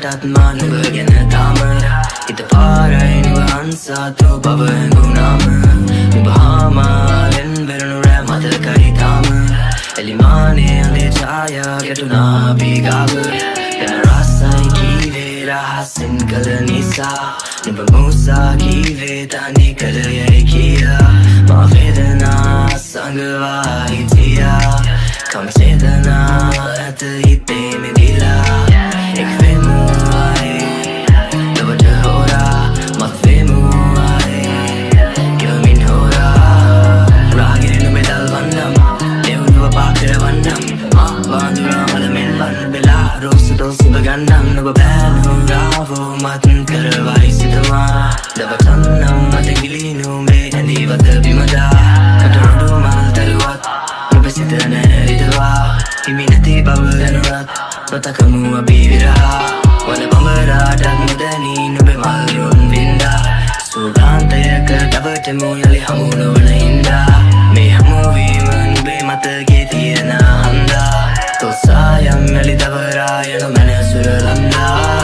බවරටත් මානුවගෙන තාම හිත පාරයි නුව අන්සාතු බව ඇඟුනාම නුබ හාමාලෙන් වෙරණු රෑ මතකයි තාම එලිමානේ අඳේ ඡායා ගැටුනා පීගාව යන රසයි කීවේ රහසින් කළ නිසා නුබ මුසා කීවේ තනි කළ යයි කියා මා වේදනා සංගවා හිටියා කම් චේතනා ඇත හිතේ මෙදිලා එක් වෙමු ආයේ ලොවට හොරා මත් වෙමු ආයේ ගිලමින් හොරා රාගිරි නුඹේ දල්වන්නම් දෙව්නුව පාකරවන්නම් මා බාඳුරා මලමෙන් වන් වෙලා රෝසුදෝ සුබ ගන්නම් නුඹ බෑනු රාවෝ මත් කරවයි සිතවා දවටන්නම් මත ගිලී නුඹේ ඇඳීවත බිමදා කටරොඩු මල් තරුවත් නුඹ සිත නැරිදවා හිමි නැති බව දැනුනත් නොතකමු අපි විරහා වන බඹරාටත් නොදැනී නුඹේ මල්රුන් වින්දා සූදාන්තයක දවටමු යලි හමු නොවන හින්දා මේ හමුවීම නුඹේ මතගේ තියෙන හන්දා තොස්සායම් යලි දවරා යන මැනසුර ලන්දා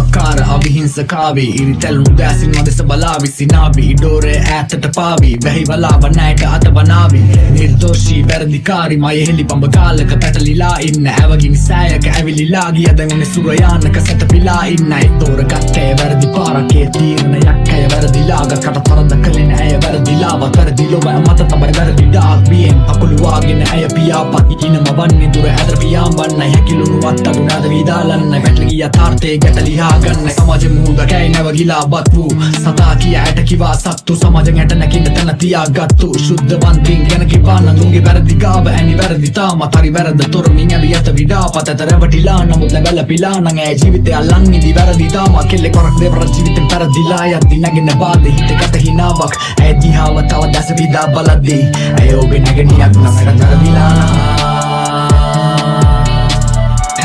අකාර අවිහිංසකාවේ ඉරිතැලුණු දෑසින් වදෙස බලාවි සිනාවි ඉඩෝරේ ඈතට පාවි වැහි වලාව නෑට අතවනාවි නිර්දෝෂී වැරදිකාරි මය හෙලි පඹගාලක පැටලිලා ඉන්න ඇවගිනි සෑයක ඇවිලිලා ගිය දැනුනේ සුරයානක සැතපිලා ඉන්නයි තෝරගත්තේ වැරදි පාරකේ තීරණයක් ඇය වැරදිලාග කට තරද කලින් ඇය වැරදිලාවත් වැරදි ලොව මත තමයි වැරදි ඩාක් බියෙන් පකුළුවාගෙන ඇය පියාපත් ඉනම වන්නේ දුර ඇදර පියාම් වන්නයි හැකිලුණුවත් අඩු නැද විදාලන්න වැටලි යථාර්ථයේ ගැටලිහා ගන්න සමාජ මුහුද කැයි නැවගිලා බත් වූ සතා කිය ඇයට කිවා සත්තු සමාජෙන් ඇට නැකින්න තැන තියාගත්තු ශුද්ධවන්තින් ගැන කිවා නඳුන්ගේ වැරදි ගාව ඇනි වැරදි තාමත් හරි වැරද තොරමින් ඇවි ඇත විඩාපත් ඇත රැවටිලා නමුත් ලැබැලපිලා නං ඇය ජීවිතය අල්ලන් ඉදි වැරදි තාමත් කෙල්ලෙ කොරක් දෙවර ජීවිතෙන් පැරදිලා යද්දි නැගෙන බාධ හිත ගත හිනාවක් ඇය දිහාව තව දැස විදා බලද්දී ඇය ඔබේ නැගණියක් නම් ඇයට තරදිලා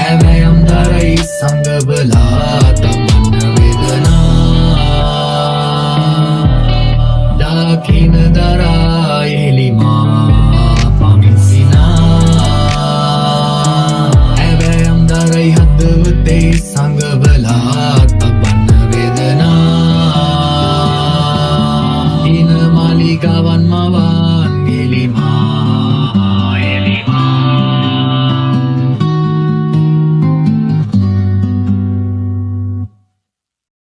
ඇවයම් දරයි සංගබලා තමන්න වේදනා දාකින දරා